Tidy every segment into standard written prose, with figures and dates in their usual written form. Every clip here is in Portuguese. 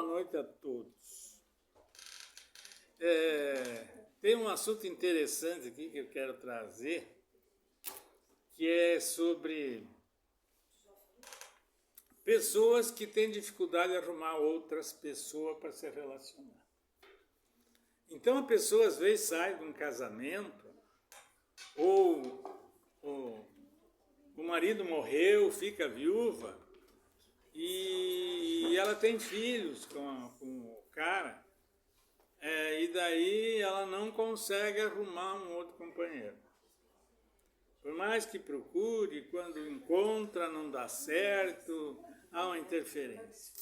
noite a todos. Tem um assunto interessante aqui que eu quero trazer, que é sobre pessoas que têm dificuldade de arrumar outras pessoas para se relacionar. Então a pessoa às vezes sai de um casamento, ou o marido morreu, fica viúva, e ela tem filhos com o cara, e daí ela não consegue arrumar um outro companheiro. Por mais que procure, quando encontra não dá certo, há uma interferência.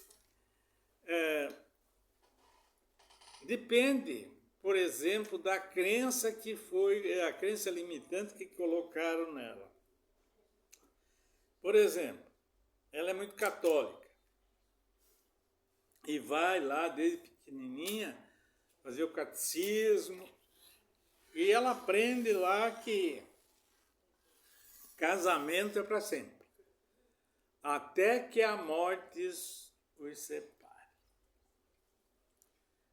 Depende, por exemplo, da crença que foi, a crença limitante que colocaram nela. Por exemplo, ela é muito católica e vai lá desde pequenininha fazer o catecismo e ela aprende lá que casamento é para sempre, até que a morte os separe.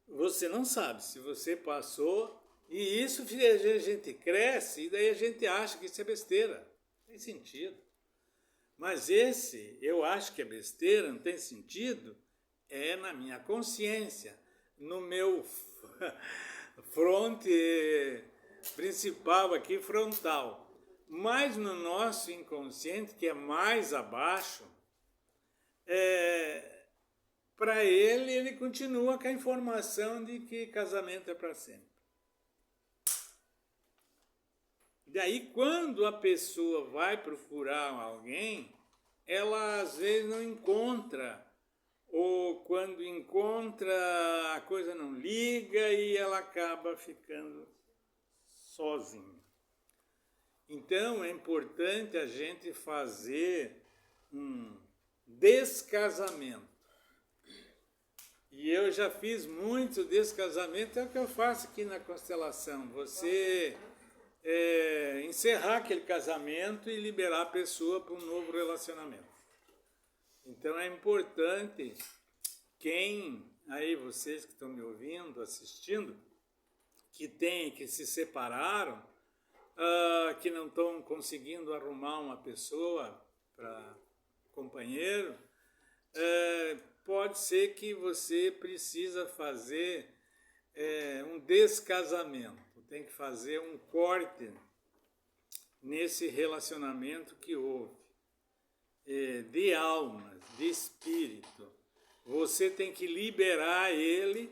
Você não sabe se você passou, e isso a gente cresce e daí a gente acha que isso é besteira, não tem sentido. Mas esse, eu acho que é besteira, não tem sentido, é na minha consciência, no meu fronte principal aqui, frontal. Mas no nosso inconsciente, que é mais abaixo, para ele continua com a informação de que casamento é para sempre. Daí, quando a pessoa vai procurar alguém, ela às vezes não encontra, ou quando encontra, a coisa não liga e ela acaba ficando sozinha. Então, é importante a gente fazer um descasamento. E eu já fiz muito descasamento, é o que eu faço aqui na constelação. Você encerrar aquele casamento e liberar a pessoa para um novo relacionamento. Então é importante, aí vocês que estão me ouvindo, assistindo, que se separaram, que não estão conseguindo arrumar uma pessoa para companheiro, pode ser que você precisa fazer um descasamento. Tem que fazer um corte nesse relacionamento que houve, de almas, de espírito. Você tem que liberar ele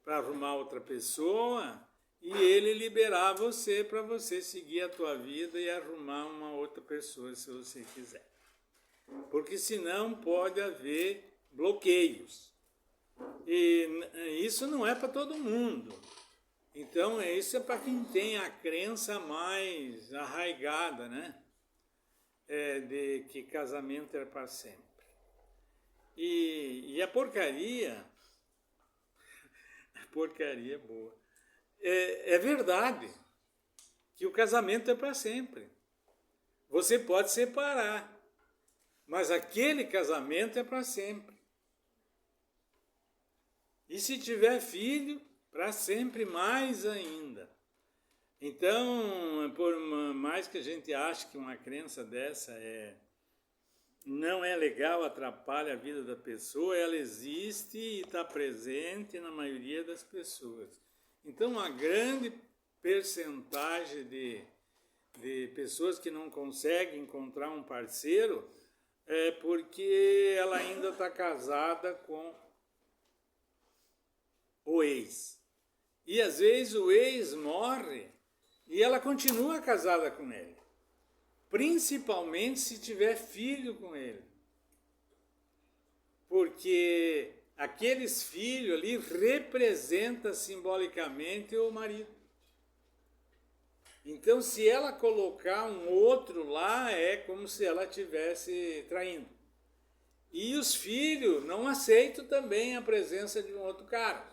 para arrumar outra pessoa e ele liberar você para você seguir a tua vida e arrumar uma outra pessoa se você quiser. Porque senão pode haver bloqueios. E isso não é para todo mundo. Então, isso é para quem tem a crença mais arraigada, né? De que casamento é para sempre. E a porcaria é boa. É verdade que o casamento é para sempre. Você pode separar, mas aquele casamento é para sempre. E se tiver filho, para sempre mais ainda. Então, por mais que a gente ache que uma crença dessa não é legal, atrapalha a vida da pessoa, ela existe e está presente na maioria das pessoas. Então, a grande percentagem de pessoas que não conseguem encontrar um parceiro é porque ela ainda está casada com o ex. E às vezes o ex morre e ela continua casada com ele. Principalmente se tiver filho com ele. Porque aqueles filhos ali representam simbolicamente o marido. Então, se ela colocar um outro lá, é como se ela estivesse traindo. E os filhos não aceitam também a presença de um outro cara.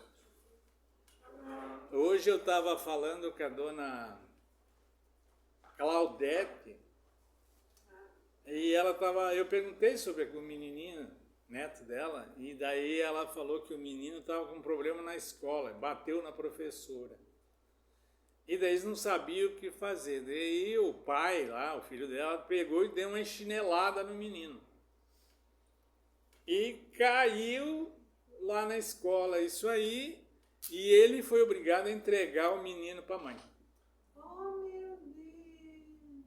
Hoje eu estava falando com a dona Claudete e eu perguntei sobre a menininha neto dela, e daí ela falou que o menino estava com um problema na escola, bateu na professora. E daí eles não sabiam o que fazer. Daí o pai lá, o filho dela, pegou e deu uma chinelada no menino. E caiu lá na escola isso aí, e ele foi obrigado a entregar o menino para a mãe. Oh, meu Deus!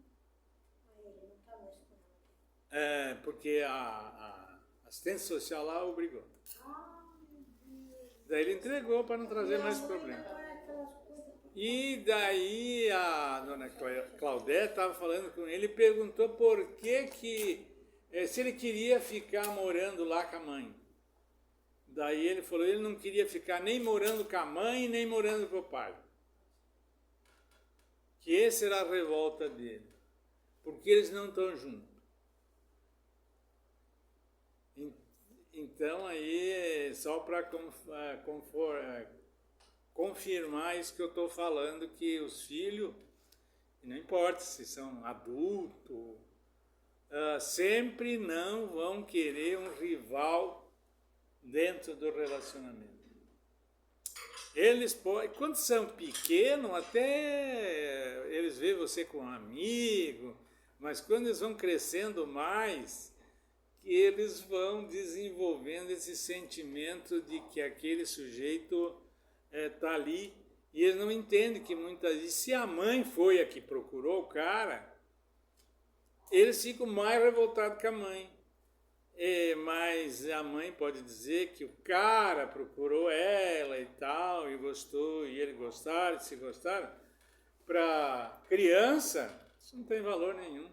Aí ele não tá mais com ela. É, porque a assistente social lá obrigou. Ah, meu Deus! Daí ele entregou para não trazer mais problema. E daí a dona Claudete estava falando com ele e perguntou por que se ele queria ficar morando lá com a mãe. Daí ele falou que ele não queria ficar nem morando com a mãe, nem morando com o pai. Que essa era a revolta dele. Porque eles não estão juntos. Então aí, só para confirmar isso que eu estou falando, que os filhos, não importa se são adultos, sempre não vão querer um rival dentro do relacionamento. Eles podem, quando são pequenos, até eles veem você com um amigo, mas quando eles vão crescendo mais, eles vão desenvolvendo esse sentimento de que aquele sujeito está ali, e eles não entendem que muitas vezes, se a mãe foi a que procurou o cara, eles ficam mais revoltados que a mãe. Mas a mãe pode dizer que o cara procurou ela e tal, e gostou, e ele gostaram, e se gostaram. Para criança, isso não tem valor nenhum.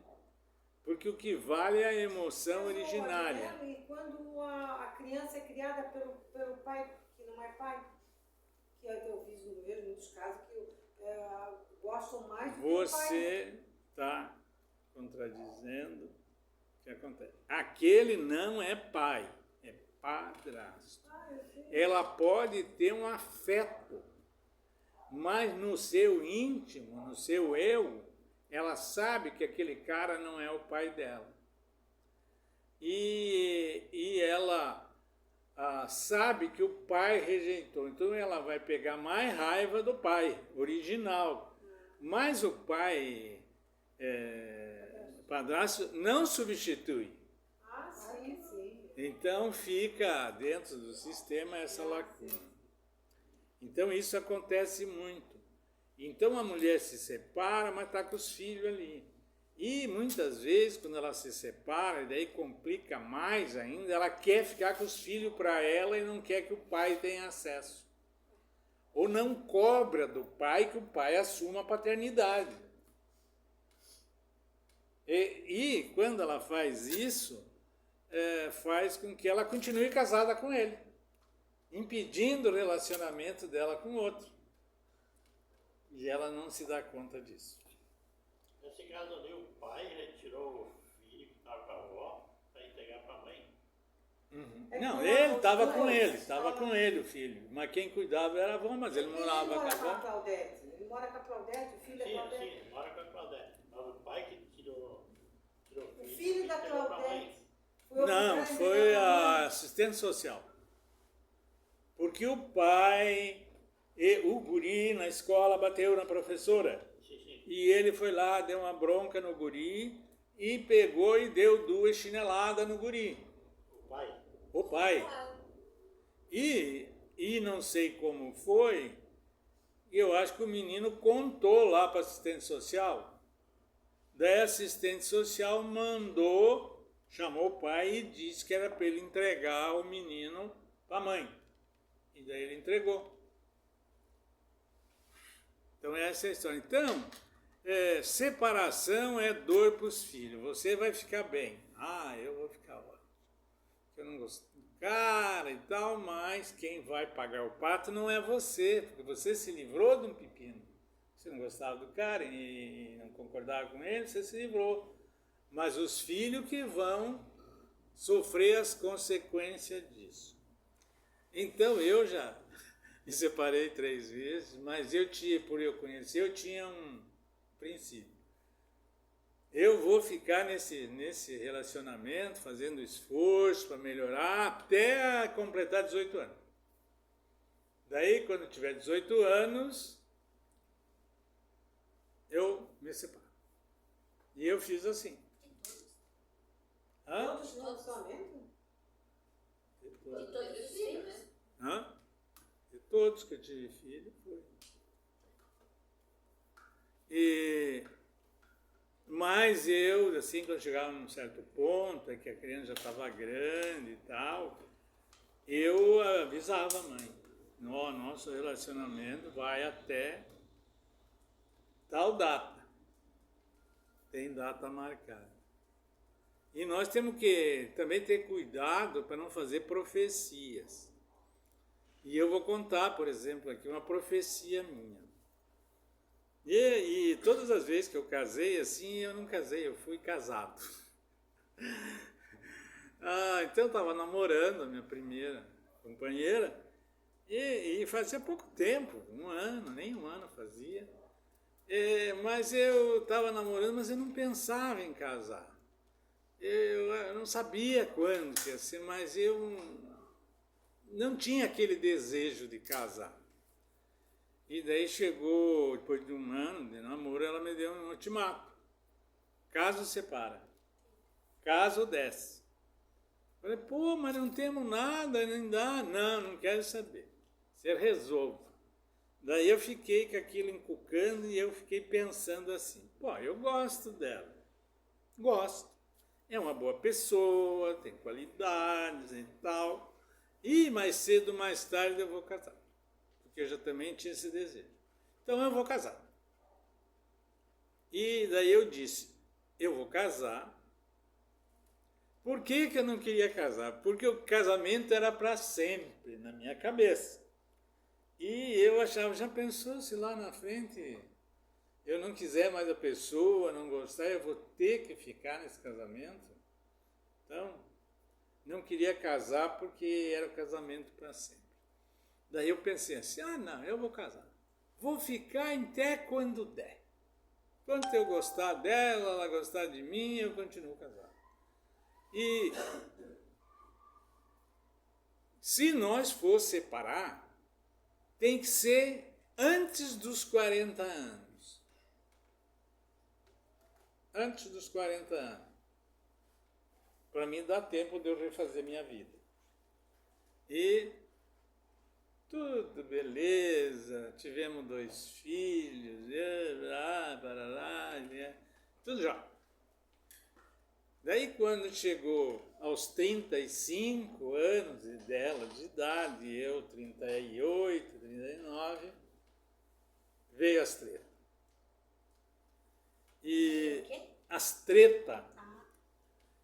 Porque o que vale é a emoção originária. E quando a criança é criada pelo pai, que não é pai, que eu vejo muitos casos que gostam mais do que o pai. Você está contradizendo o que acontece. Aquele não é pai, é padrasto. Ela pode ter um afeto, mas no seu íntimo, no seu eu, ela sabe que aquele cara não é o pai dela. E ela sabe que o pai rejeitou. Então ela vai pegar mais raiva do pai original. Mas o pai padrasto não substitui. Ah, sim, sim. Então fica dentro do sistema essa lacuna. Então isso acontece muito. Então a mulher se separa, mas está com os filhos ali. E muitas vezes, quando ela se separa, e daí complica mais ainda, ela quer ficar com os filhos para ela e não quer que o pai tenha acesso. Ou não cobra do pai que o pai assuma a paternidade. E quando ela faz isso, faz com que ela continue casada com ele, impedindo o relacionamento dela com o outro. E ela não se dá conta disso. Nesse caso ali, o pai retirou o filho que estava com a avó para entregar para a mãe. Uhum. Não, ele estava com ele, o filho. Mas quem cuidava era a avó, mas ele morava com a avó. Claudete. Ele mora com a Claudete, o filho da Claudete. Sim, ele mora com a Claudete. Mas o pai que tirou O filho da Claudete. Não, foi a assistente social. Porque o pai e o guri na escola bateu na professora. E ele foi lá, deu uma bronca no guri e pegou e deu 2 chineladas no guri. O pai. E não sei como foi, eu acho que o menino contou lá para a assistente social. Daí a assistente social chamou o pai e disse que era para ele entregar o menino para a mãe. E daí ele entregou. Então essa é a história. Então, separação é dor para os filhos. Você vai ficar bem. Eu vou ficar lá. Eu não gosto do cara e tal, mas quem vai pagar o pato não é você, porque você se livrou de um pepino. Você não gostava do cara e não concordava com ele, você se livrou. Mas os filhos que vão sofrer as consequências disso. Então eu já me separei 3 vezes, mas por eu conhecer, eu tinha um princípio. eu vou ficar nesse relacionamento, fazendo esforço para melhorar até completar 18 anos. Daí, quando tiver 18 anos, eu me separo. E eu fiz assim. Hã? Todos os relacionamentos? De De todos. todos os filhos. Hã? De todos que eu tive filho, foi. Mas eu, assim, quando chegava num certo ponto, que a criança já estava grande e tal, eu avisava a mãe, nosso relacionamento vai até tal data. Tem data marcada. E nós temos que também ter cuidado para não fazer profecias. E eu vou contar, por exemplo, aqui uma profecia minha. E todas as vezes que eu casei, assim, eu não casei, eu fui casado. Então eu estava namorando a minha primeira companheira, e fazia pouco tempo, nem um ano fazia. Mas eu estava namorando, mas eu não pensava em casar. Eu não sabia quando que ia ser, mas eu não tinha aquele desejo de casar. E daí chegou, depois de um ano de namoro, ela me deu um ultimato. Caso separa. Caso desce. Falei, pô, mas não temos nada, nem dá. Não quero saber. Você resolve. Daí eu fiquei com aquilo encucando e eu fiquei pensando assim, pô, eu gosto dela. Gosto. É uma boa pessoa, tem qualidades e tal. E mais cedo ou mais tarde eu vou casar. Porque eu já também tinha esse desejo. Então eu vou casar. E daí eu disse, eu vou casar. Por que eu não queria casar? Porque o casamento era para sempre, na minha cabeça. E eu achava, já pensou se lá na frente eu não quiser mais a pessoa, não gostar, eu vou ter que ficar nesse casamento? Então, não queria casar porque era o casamento para sempre. Daí eu pensei assim, não, eu vou casar. Vou ficar até quando der. Quando eu gostar dela, ela gostar de mim, eu continuo casado. E se nós for separar, tem que ser antes dos 40 anos. Antes dos 40 anos. Para mim dá tempo de eu refazer minha vida. E tudo beleza, tivemos 2 filhos, tudo já. Daí quando chegou aos 35 anos dela de idade, eu 38, 39, veio as tretas. E as tretas.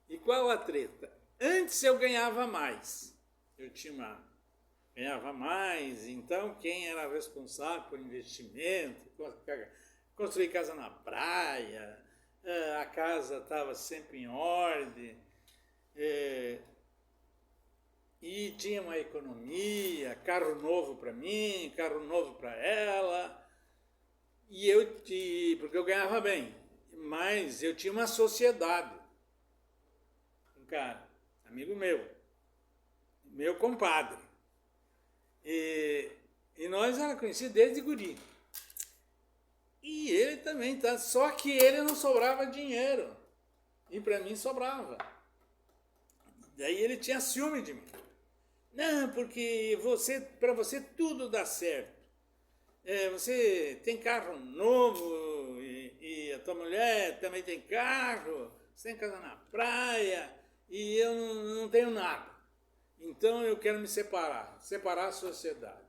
E qual a treta? Antes eu ganhava mais. Ganhava mais, então quem era responsável por investimento, construir casa na praia, a casa estava sempre em ordem, e tinha uma economia, carro novo para mim, carro novo para ela, porque eu ganhava bem, mas eu tinha uma sociedade, um cara, amigo meu compadre, e nós era conhecidos desde guri. E ele também, tá? Só que ele não sobrava dinheiro. E para mim sobrava. Daí ele tinha ciúme de mim. Não, porque para você tudo dá certo. Você tem carro novo e a tua mulher também tem carro. Você tem casa na praia e eu não tenho nada. Então eu quero me separar a sociedade.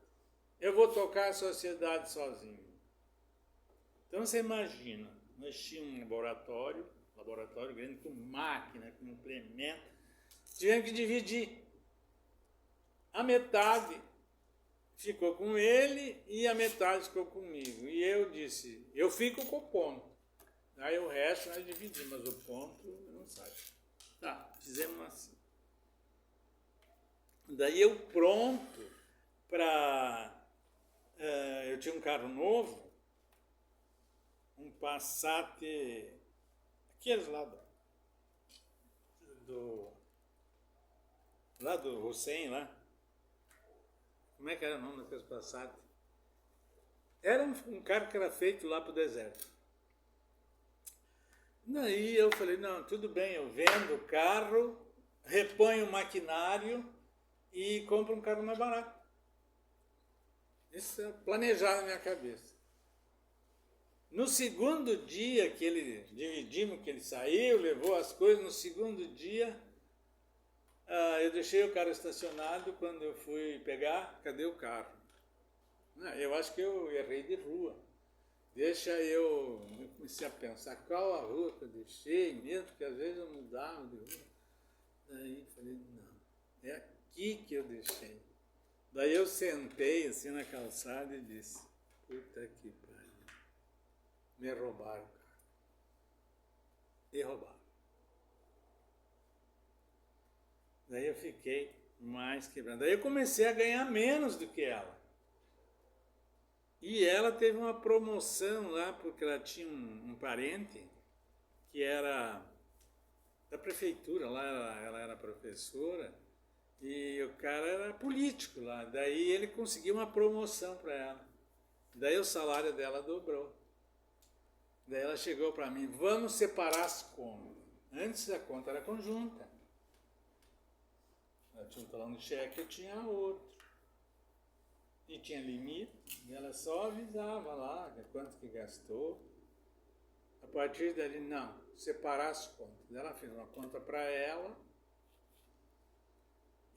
Eu vou tocar a sociedade sozinho. Então você imagina, nós tínhamos um laboratório grande com máquina, com implemento, tivemos que dividir. A metade ficou com ele e a metade ficou comigo. E eu disse, eu fico com o ponto. Aí o resto nós dividimos, mas o ponto não sai. Tá, fizemos assim. Daí eu pronto para... eu tinha um carro novo, um Passat, aqueles lá do Hussein, lá. Como é que era o nome daqueles Passat? Era um carro que era feito lá para o deserto. Daí eu falei, não, tudo bem, eu vendo o carro, reponho o maquinário e compro um carro mais barato. Isso é planejado na minha cabeça. No segundo dia que dividimos que ele saiu, levou as coisas, no segundo dia, eu deixei o carro estacionado, quando eu fui pegar, cadê o carro? Eu acho que eu errei de rua. Eu comecei a pensar qual a rua que eu deixei mesmo, porque às vezes eu mudava de rua. Daí falei, não, é aqui que eu deixei. Daí eu sentei assim na calçada e disse, puta que pariu, me roubaram o carro. Me roubaram. Daí eu fiquei mais quebrado. Daí eu comecei a ganhar menos do que ela. E ela teve uma promoção lá, porque ela tinha um parente que era da prefeitura, lá ela era professora, e o cara era político lá. Daí ele conseguiu uma promoção para ela. Daí o salário dela dobrou. Daí ela chegou para mim, vamos separar as contas. Antes a conta era conjunta. Ela tinha um talão de cheque, eu tinha outro. E tinha limite, e ela só avisava lá quanto que gastou. A partir dali, não, separar as contas. Ela fez uma conta para ela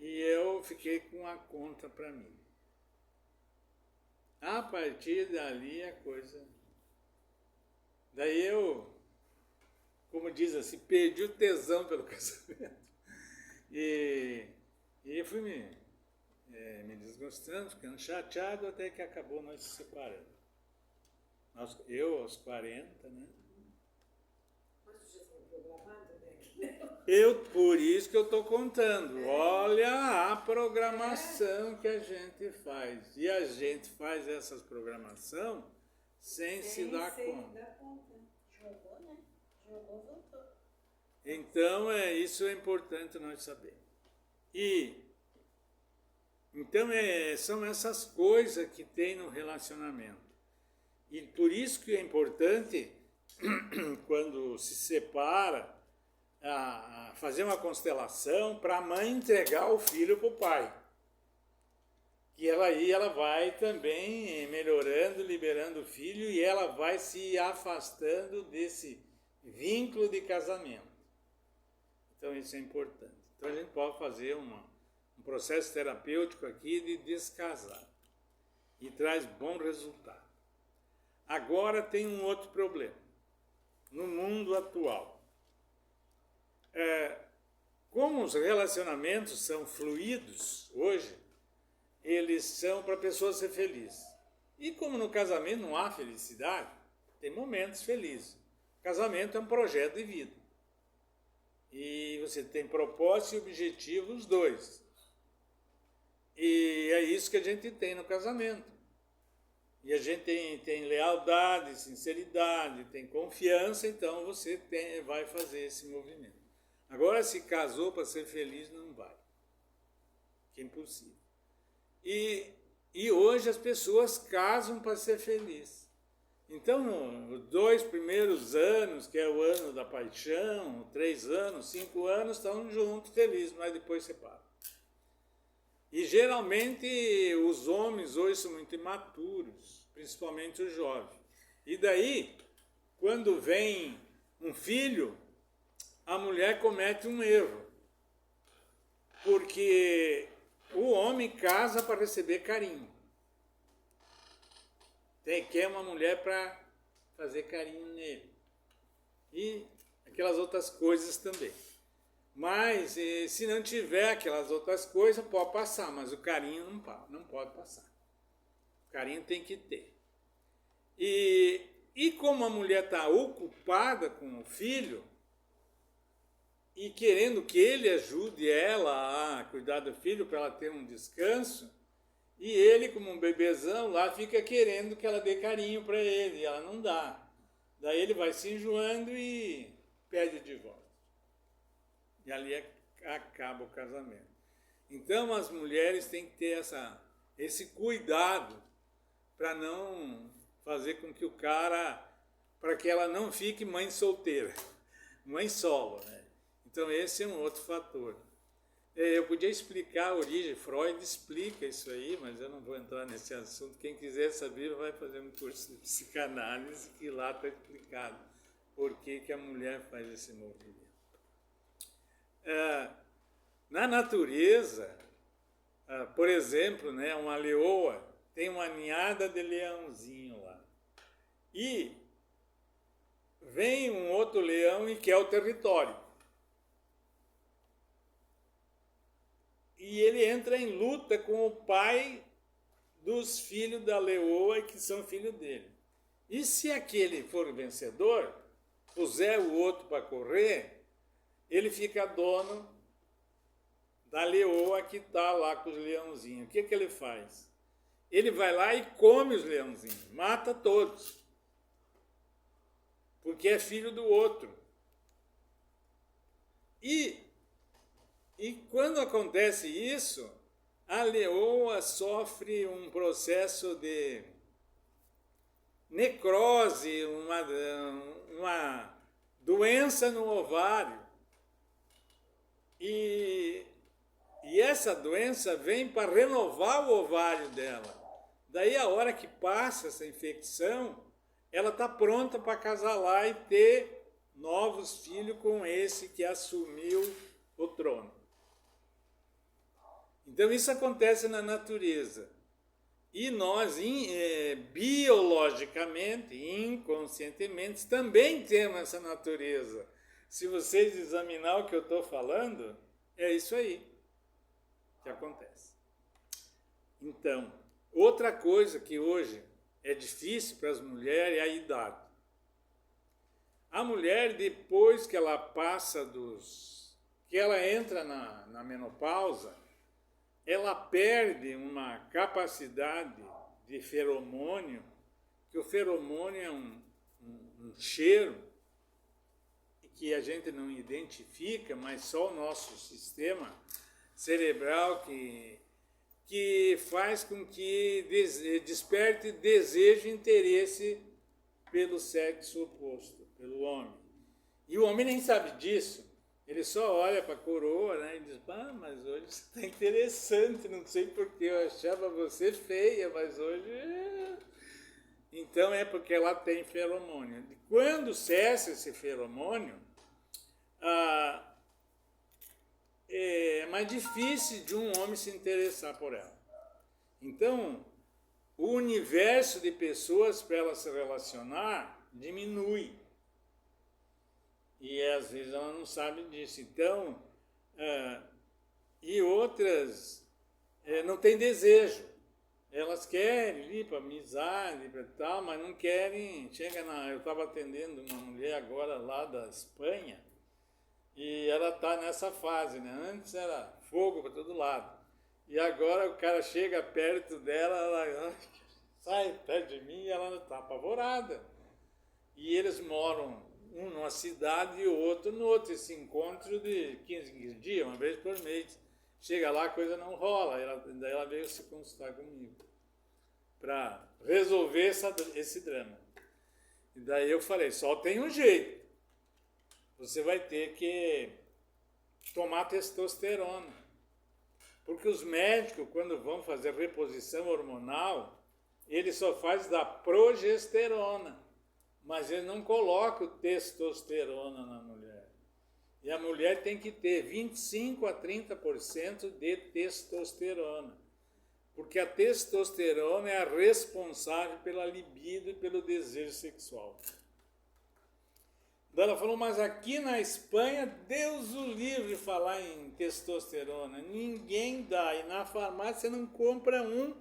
e eu fiquei com a conta para mim. A partir dali a coisa... Daí eu, como diz assim, perdi o tesão pelo casamento. E eu fui me desgostando, ficando chateado, até que acabou nós se separando. Eu aos 40, né? Mas você já foi programado, né? Por isso que eu estou contando. Olha a programação que a gente faz. E a gente faz essas programações sem se dar conta. Jogou, né? Jogou, voltou. Então, isso é importante nós saber. Então, são essas coisas que tem no relacionamento. E por isso que é importante, quando se separa, fazer uma constelação para a mãe entregar o filho para o pai. Que ela vai também melhorando, liberando o filho, e ela vai se afastando desse vínculo de casamento. Então isso é importante. Então a gente pode fazer um processo terapêutico aqui de descasar. E traz bom resultado. Agora tem um outro problema. No mundo atual. Como os relacionamentos são fluidos hoje, eles são para a pessoa ser feliz. E como no casamento não há felicidade, tem momentos felizes. Casamento é um projeto de vida. E você tem propósito e objetivo, os dois. E é isso que a gente tem no casamento. E a gente tem lealdade, sinceridade, tem confiança, então você vai fazer esse movimento. Agora, se casou para ser feliz, não vai. Que é impossível. E hoje as pessoas casam para ser feliz. Então, os 2 primeiros anos, que é o ano da paixão, 3 anos, 5 anos, estão juntos, felizes, mas depois separam. E geralmente os homens hoje são muito imaturos, principalmente os jovens. E daí, quando vem um filho, a mulher comete um erro. Porque o homem casa para receber carinho. Quer uma mulher para fazer carinho nele. E aquelas outras coisas também. Mas se não tiver aquelas outras coisas, pode passar, mas o carinho não pode passar. O carinho tem que ter. E como a mulher está ocupada com o filho, e querendo que ele ajude ela a cuidar do filho para ela ter um descanso, e ele, como um bebezão lá, fica querendo que ela dê carinho para ele, e ela não dá. Daí ele vai se enjoando e pede o divórcio. E ali acaba o casamento. Então as mulheres têm que ter esse cuidado para não fazer com que o cara, para que ela não fique mãe solteira, mãe solo, né? Então esse é um outro fator. Eu podia explicar a origem, Freud explica isso aí, mas eu não vou entrar nesse assunto. Quem quiser saber vai fazer um curso de psicanálise, que lá está explicado por que a mulher faz esse movimento. Na natureza, por exemplo, né, uma leoa tem uma ninhada de leãozinho lá. E vem um outro leão e quer o território. E ele entra em luta com o pai dos filhos da leoa, que são filhos dele. E se aquele for vencedor, puser o outro para correr, ele fica dono da leoa que está lá com os leãozinhos. O que ele faz? Ele vai lá e come os leãozinhos, mata todos, porque é filho do outro. E quando acontece isso, a leoa sofre um processo de necrose, uma doença no ovário. E essa doença vem para renovar o ovário dela. Daí, a hora que passa essa infecção, ela está pronta para acasalar e ter novos filhos com esse que assumiu o trono. Então, isso acontece na natureza. E nós, biologicamente, inconscientemente, também temos essa natureza. Se vocês examinar o que eu estou falando, é isso aí que acontece. Então, outra coisa que hoje é difícil para as mulheres é a idade. A mulher, depois que ela passa que ela entra na menopausa, ela perde uma capacidade de feromônio, que o feromônio é um cheiro que a gente não identifica, mas só o nosso sistema cerebral que faz com que desperte desejo e interesse pelo sexo oposto, pelo homem. E o homem nem sabe disso. Ele só olha para a coroa, né, e diz, mas hoje você está interessante, não sei porque eu achava você feia, mas hoje... Então é porque ela tem feromônio. Quando cessa esse feromônio, é mais difícil de um homem se interessar por ela. Então, o universo de pessoas para ela se relacionar diminui. E às vezes ela não sabe disso. Então, e outras não têm desejo. Elas querem ir para amizade, para tal, mas não querem. Eu estava atendendo uma mulher agora lá da Espanha, e ela está nessa fase, né? Antes era fogo para todo lado. E agora o cara chega perto dela, ela sai perto de mim e ela está apavorada. E eles moram um numa cidade e o outro no outro. Esse encontro de 15 dias, uma vez por mês. Chega lá, a coisa não rola. Daí ela veio se consultar comigo para resolver esse drama. E daí eu falei, só tem um jeito. Você vai ter que tomar testosterona. Porque os médicos, quando vão fazer reposição hormonal, eles só fazem da progesterona. Mas eles não colocam testosterona na mulher. E a mulher tem que ter 25 a 30% de testosterona. Porque a testosterona é a responsável pela libido e pelo desejo sexual. Ela falou, mas aqui na Espanha, Deus o livre falar em testosterona. Ninguém dá. E na farmácia você não compra um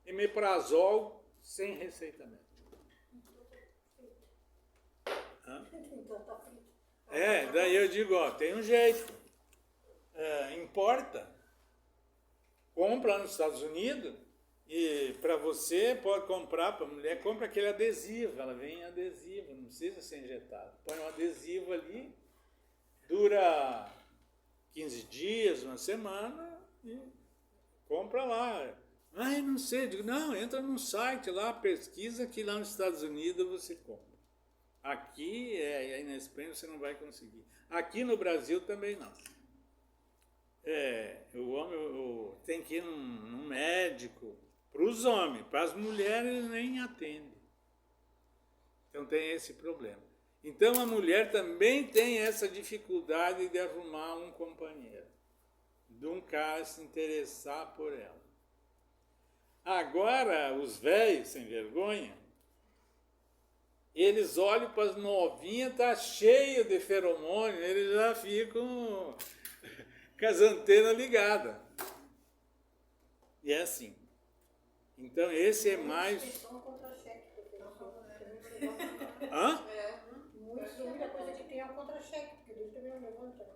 omeprazol sem receita médica. Daí eu digo, tem um jeito. Importa. Compra nos Estados Unidos E para você, pode comprar, para a mulher, compra aquele adesivo, ela vem adesivo, não precisa ser injetado. Põe um adesivo ali, dura 15 dias, uma semana, e compra lá. Ah, eu não sei, digo, não, entra num site lá, pesquisa que lá nos Estados Unidos você compra. Aqui, aí na Espanha você não vai conseguir. Aqui no Brasil também não. O homem tem que ir num médico, para os homens, para as mulheres nem atende. Então tem esse problema. Então a mulher também tem essa dificuldade de arrumar um companheiro, de um cara se interessar por ela. Agora, os velhos sem vergonha, eles olham para as novinhas, tá cheio de feromônio, eles já ficam com as antenas ligadas. E é assim. Então, esse é mais... Hã? Muita coisa que tem é o contra-cheque, porque Deus também não levanta.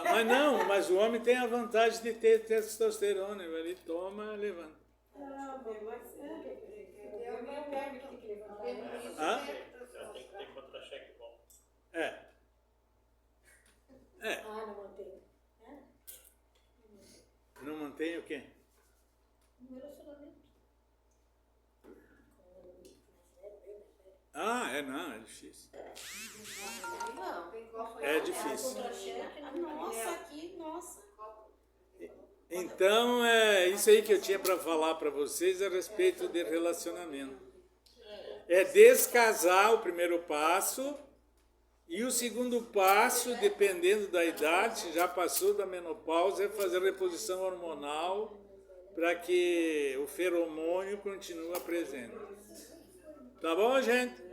Mas não, mas o homem tem a vantagem de ter testosterona, ele toma, levanta. Hã? Já tem que ter contra-cheque bom. Não mantém. Não mantém o quê? Um relacionamento. Não, é difícil. Não. É difícil. Contra-cheque. Nossa, aqui, nossa. Então, é isso aí que eu tinha para falar para vocês a respeito de relacionamento. É descasar o primeiro passo, e o segundo passo, dependendo da idade, se já passou da menopausa, é fazer reposição hormonal para que o feromônio continue presente. Tá bom, gente?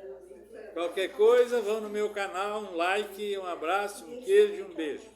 Qualquer coisa, vão no meu canal, um like, um abraço, um queijo e um beijo.